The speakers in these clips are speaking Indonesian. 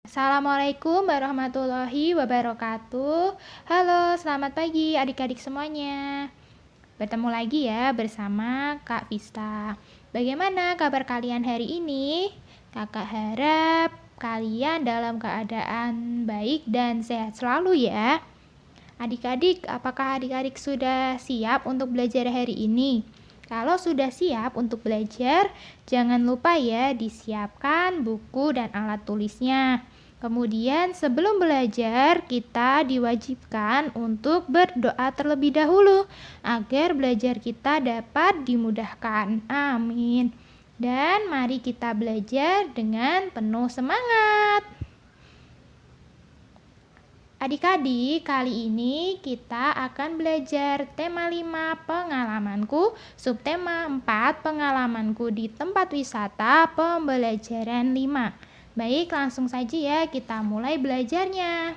Assalamualaikum warahmatullahi wabarakatuh. Halo, selamat pagi adik-adik semuanya. Bertemu lagi ya bersama Kak Vista. Bagaimana kabar kalian hari ini? Kakak harap kalian dalam keadaan baik dan sehat selalu ya. Adik-adik, apakah adik-adik sudah siap untuk belajar hari ini? Kalau sudah siap untuk belajar, jangan lupa ya disiapkan buku dan alat tulisnya. Kemudian sebelum belajar, kita diwajibkan untuk berdoa terlebih dahulu agar belajar kita dapat dimudahkan. Amin. Dan mari kita belajar dengan penuh semangat. Adik-adik, kali ini kita akan belajar tema 5 pengalamanku, subtema 4 pengalamanku di tempat wisata, pembelajaran 5. Baik, langsung saja ya kita mulai belajarnya.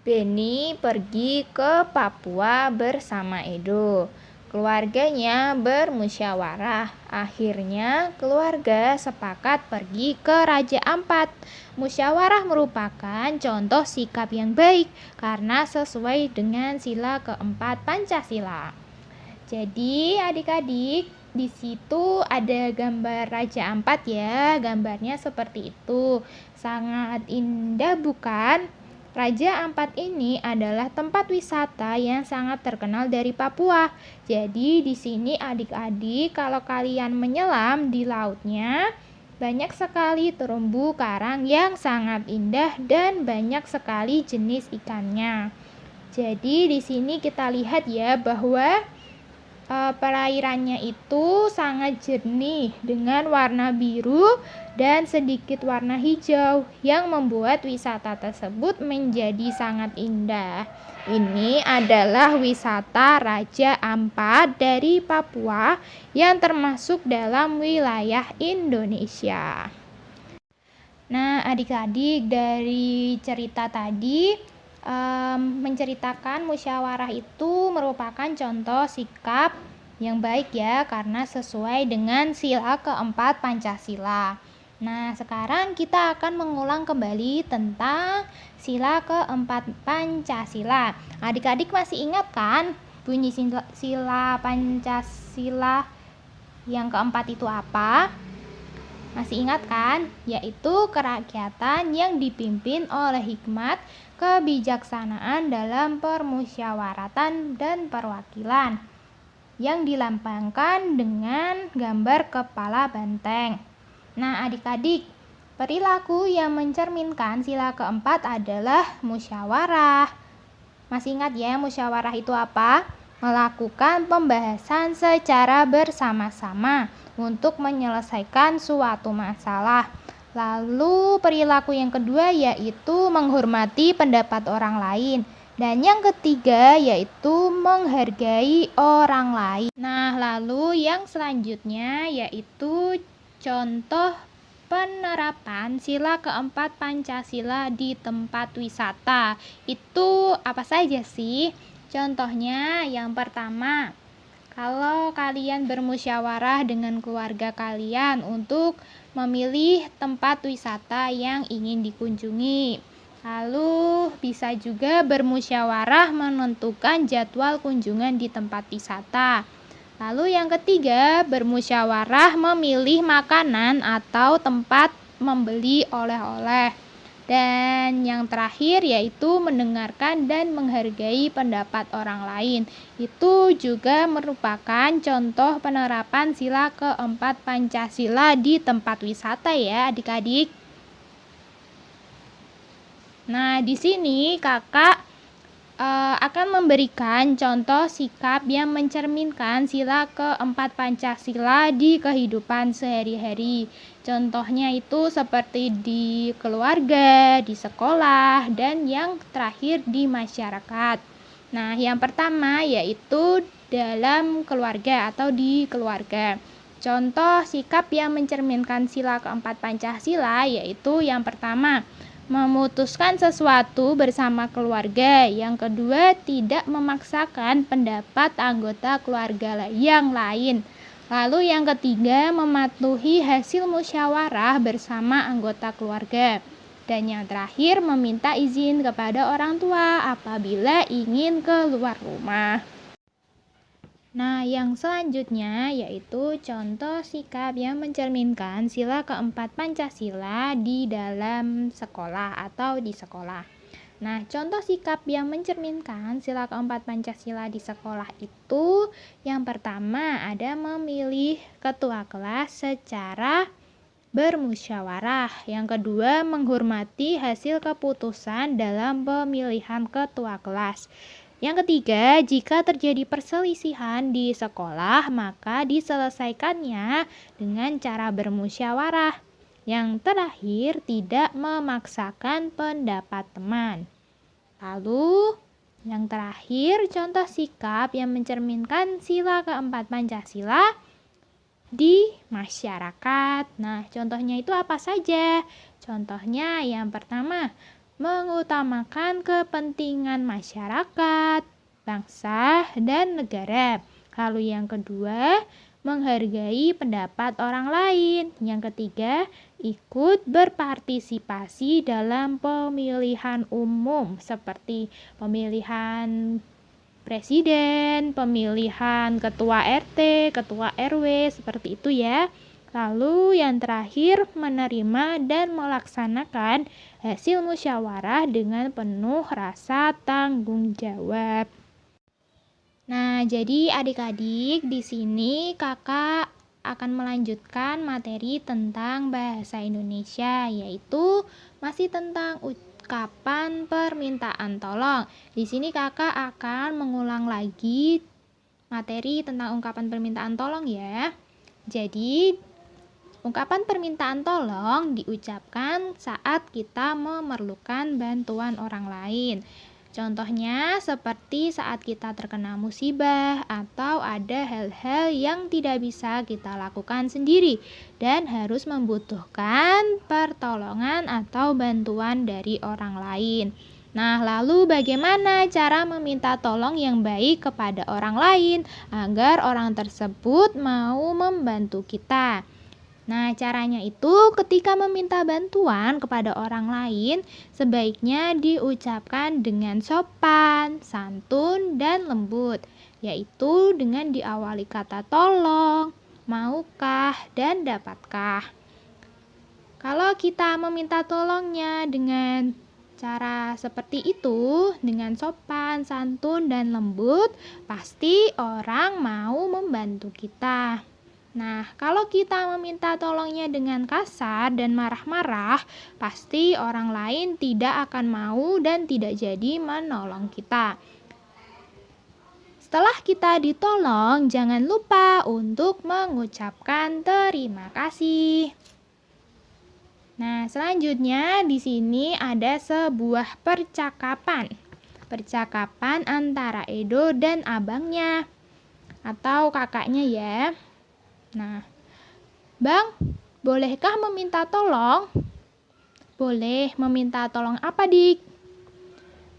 Beni pergi ke Papua bersama Edo. Keluarganya bermusyawarah. Akhirnya keluarga sepakat pergi ke Raja Ampat. Musyawarah merupakan contoh sikap yang baik karena sesuai dengan sila keempat Pancasila. Jadi adik-adik, di situ ada gambar Raja Ampat ya. Gambarnya seperti itu. Sangat indah bukan? Raja Ampat ini adalah tempat wisata yang sangat terkenal dari Papua. Jadi di sini adik-adik kalau kalian menyelam di lautnya, banyak sekali terumbu karang yang sangat indah dan banyak sekali jenis ikannya. Jadi di sini kita lihat ya bahwa perairannya itu sangat jernih dengan warna biru dan sedikit warna hijau yang membuat wisata tersebut menjadi sangat indah. Ini adalah wisata Raja Ampat dari Papua yang termasuk dalam wilayah Indonesia. Nah, adik-adik, dari cerita tadi menceritakan musyawarah itu merupakan contoh sikap yang baik ya karena sesuai dengan sila keempat Pancasila. Nah, sekarang kita akan mengulang kembali tentang sila keempat Pancasila. Adik-adik masih ingat kan bunyi sila Pancasila yang keempat itu apa? Masih ingat kan? Yaitu kerakyatan yang dipimpin oleh hikmat, kebijaksanaan dalam permusyawaratan dan perwakilan yang dilambangkan dengan gambar kepala banteng. Nah, adik-adik, perilaku yang mencerminkan sila keempat adalah musyawarah. Masih ingat ya musyawarah itu apa? Melakukan pembahasan secara bersama-sama untuk menyelesaikan suatu masalah. Lalu perilaku yang kedua yaitu menghormati pendapat orang lain. Dan yang ketiga yaitu menghargai orang lain. Nah, lalu yang selanjutnya yaitu contoh penerapan sila keempat Pancasila di tempat wisata. Itu apa saja sih? Contohnya yang pertama, kalau kalian bermusyawarah dengan keluarga kalian untuk memilih tempat wisata yang ingin dikunjungi. Lalu bisa juga bermusyawarah menentukan jadwal kunjungan di tempat wisata. Lalu yang ketiga, bermusyawarah memilih makanan atau tempat membeli oleh-oleh. Dan yang terakhir yaitu mendengarkan dan menghargai pendapat orang lain. Itu juga merupakan contoh penerapan sila keempat Pancasila di tempat wisata ya adik-adik. Nah, di sini kakak akan memberikan contoh sikap yang mencerminkan sila keempat Pancasila di kehidupan sehari-hari. Contohnya itu seperti di keluarga, di sekolah, dan yang terakhir di masyarakat. Nah, yang pertama yaitu dalam keluarga atau di keluarga. Contoh sikap yang mencerminkan sila keempat Pancasila yaitu yang pertama, memutuskan sesuatu bersama keluarga. Yang kedua, tidak memaksakan pendapat anggota keluarga yang lain. Lalu yang ketiga, mematuhi hasil musyawarah bersama anggota keluarga. Dan yang terakhir, meminta izin kepada orang tua apabila ingin keluar rumah. Nah, yang selanjutnya yaitu contoh sikap yang mencerminkan sila keempat Pancasila di dalam sekolah atau di sekolah. Nah, contoh sikap yang mencerminkan sila keempat Pancasila di sekolah itu yang pertama ada memilih ketua kelas secara bermusyawarah. Yang kedua, menghormati hasil keputusan dalam pemilihan ketua kelas. Yang ketiga, jika terjadi perselisihan di sekolah, maka diselesaikannya dengan cara bermusyawarah. Yang terakhir, tidak memaksakan pendapat teman. Lalu, yang terakhir, contoh sikap yang mencerminkan sila keempat Pancasila di masyarakat. Nah, contohnya itu apa saja? Contohnya yang pertama, mengutamakan kepentingan masyarakat, bangsa, dan negara. Lalu yang kedua, menghargai pendapat orang lain. Yang ketiga, ikut berpartisipasi dalam pemilihan umum seperti pemilihan presiden, pemilihan ketua RT, ketua RW, seperti itu ya. Lalu yang terakhir, menerima dan melaksanakan hasil musyawarah dengan penuh rasa tanggung jawab. Nah, jadi adik-adik di sini kakak akan melanjutkan materi tentang bahasa Indonesia, yaitu masih tentang ungkapan permintaan tolong. Di sini kakak akan mengulang lagi materi tentang ungkapan permintaan tolong ya. Jadi, ungkapan permintaan tolong diucapkan saat kita memerlukan bantuan orang lain. Contohnya seperti saat kita terkena musibah atau ada hal-hal yang tidak bisa kita lakukan sendiri dan harus membutuhkan pertolongan atau bantuan dari orang lain. Nah, lalu bagaimana cara meminta tolong yang baik kepada orang lain agar orang tersebut mau membantu kita? Nah, caranya itu ketika meminta bantuan kepada orang lain, sebaiknya diucapkan dengan sopan, santun, dan lembut, yaitu dengan diawali kata tolong, maukah, dan dapatkah. Kalau kita meminta tolongnya dengan cara seperti itu, dengan sopan, santun, dan lembut, pasti orang mau membantu kita. Nah, kalau kita meminta tolongnya dengan kasar dan marah-marah, pasti orang lain tidak akan mau dan tidak jadi menolong kita. Setelah kita ditolong, jangan lupa untuk mengucapkan terima kasih. Nah, selanjutnya di sini ada sebuah percakapan. Percakapan antara Edo dan abangnya atau kakaknya ya. Nah, Bang, bolehkah meminta tolong? Boleh, meminta tolong apa, Dik?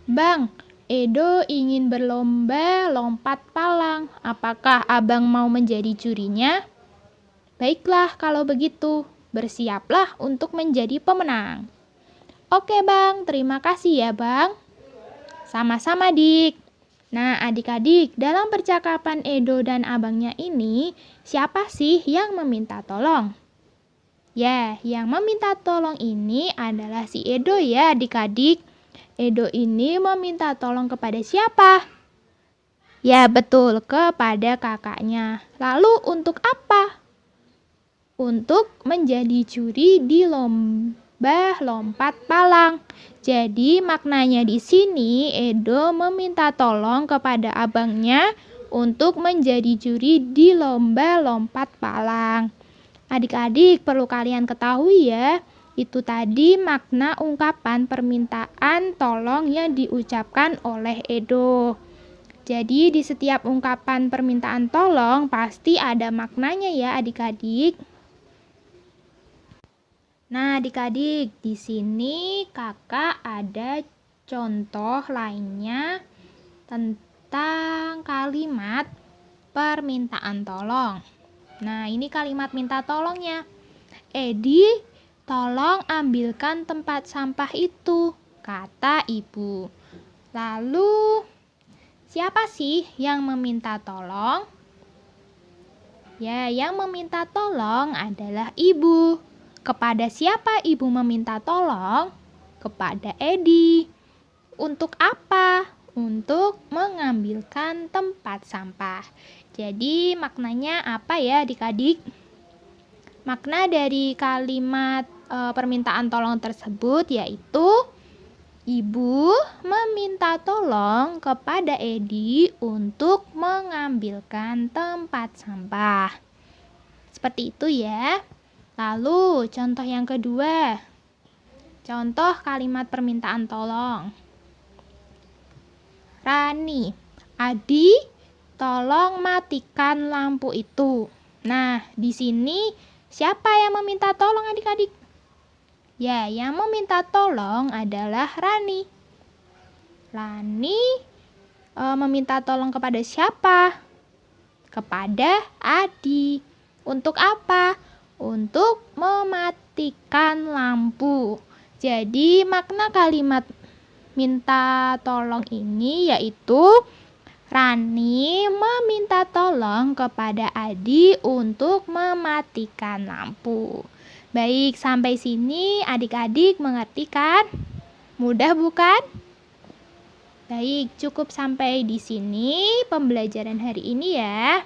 Bang, Edo ingin berlomba lompat palang. Apakah abang mau menjadi jurinya? Baiklah, kalau begitu, bersiaplah untuk menjadi pemenang. Oke, Bang, terima kasih ya, Bang. Sama-sama, Dik. Nah, adik-adik, dalam percakapan Edo dan abangnya ini, siapa sih yang meminta tolong? Ya, yang meminta tolong ini adalah si Edo ya, adik-adik. Edo ini meminta tolong kepada siapa? Ya, betul, kepada kakaknya. Lalu untuk apa? Untuk menjadi juri di lomba lompat palang. Jadi maknanya di sini Edo meminta tolong kepada abangnya untuk menjadi juri di lomba lompat palang. Adik-adik perlu kalian ketahui ya, itu tadi makna ungkapan permintaan tolong yang diucapkan oleh Edo. Jadi di setiap ungkapan permintaan tolong pasti ada maknanya ya adik-adik. Nah, adik-adik, di sini kakak ada contoh lainnya tentang kalimat permintaan tolong. Nah, ini kalimat minta tolongnya. Edi, tolong ambilkan tempat sampah itu, kata ibu. Lalu, siapa sih yang meminta tolong? Ya, yang meminta tolong adalah ibu. Kepada siapa ibu meminta tolong? Kepada Edi. Untuk apa? Untuk mengambilkan tempat sampah. Jadi maknanya apa ya adik-adik? Makna dari kalimat permintaan tolong tersebut yaitu ibu meminta tolong kepada Edi untuk mengambilkan tempat sampah. Seperti itu ya. Lalu contoh yang kedua. Contoh kalimat permintaan tolong. Rani, Adi, tolong matikan lampu itu. Nah, di sini siapa yang meminta tolong adik-adik? Ya, yang meminta tolong adalah Rani. Rani meminta tolong kepada siapa? Kepada Adi. Untuk apa? Untuk mematikan lampu. Jadi makna kalimat minta tolong ini yaitu Rani meminta tolong kepada Adi untuk mematikan lampu. Baik, sampai sini adik-adik mengerti kan? Mudah bukan? Baik, cukup sampai di sini pembelajaran hari ini ya.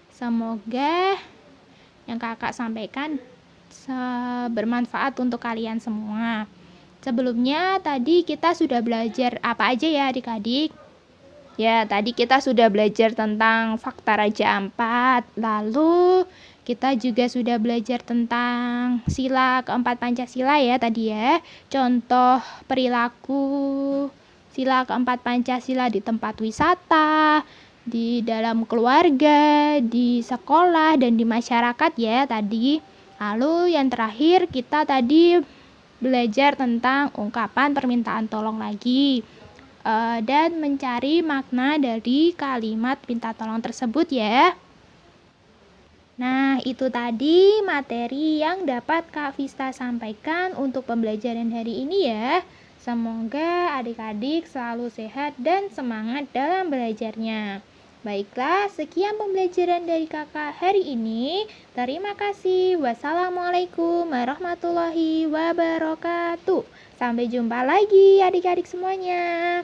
Semoga yang kakak sampaikan bermanfaat untuk kalian semua. Sebelumnya tadi kita sudah belajar apa aja ya adik-adik? Ya, tadi kita sudah belajar tentang fakta Raja Ampat. Lalu kita juga sudah belajar tentang sila keempat Pancasila ya tadi ya. Contoh perilaku sila keempat Pancasila di tempat wisata, di dalam keluarga, di sekolah, dan di masyarakat ya tadi. Lalu yang terakhir kita tadi belajar tentang ungkapan permintaan tolong lagi dan mencari makna dari kalimat minta tolong tersebut ya. Nah, itu tadi materi yang dapat Kak Vista sampaikan untuk pembelajaran hari ini ya. Semoga adik-adik selalu sehat dan semangat dalam belajarnya. Baiklah, sekian pembelajaran dari kakak hari ini. Terima kasih. Wassalamualaikum warahmatullahi wabarakatuh. Sampai jumpa lagi adik-adik semuanya.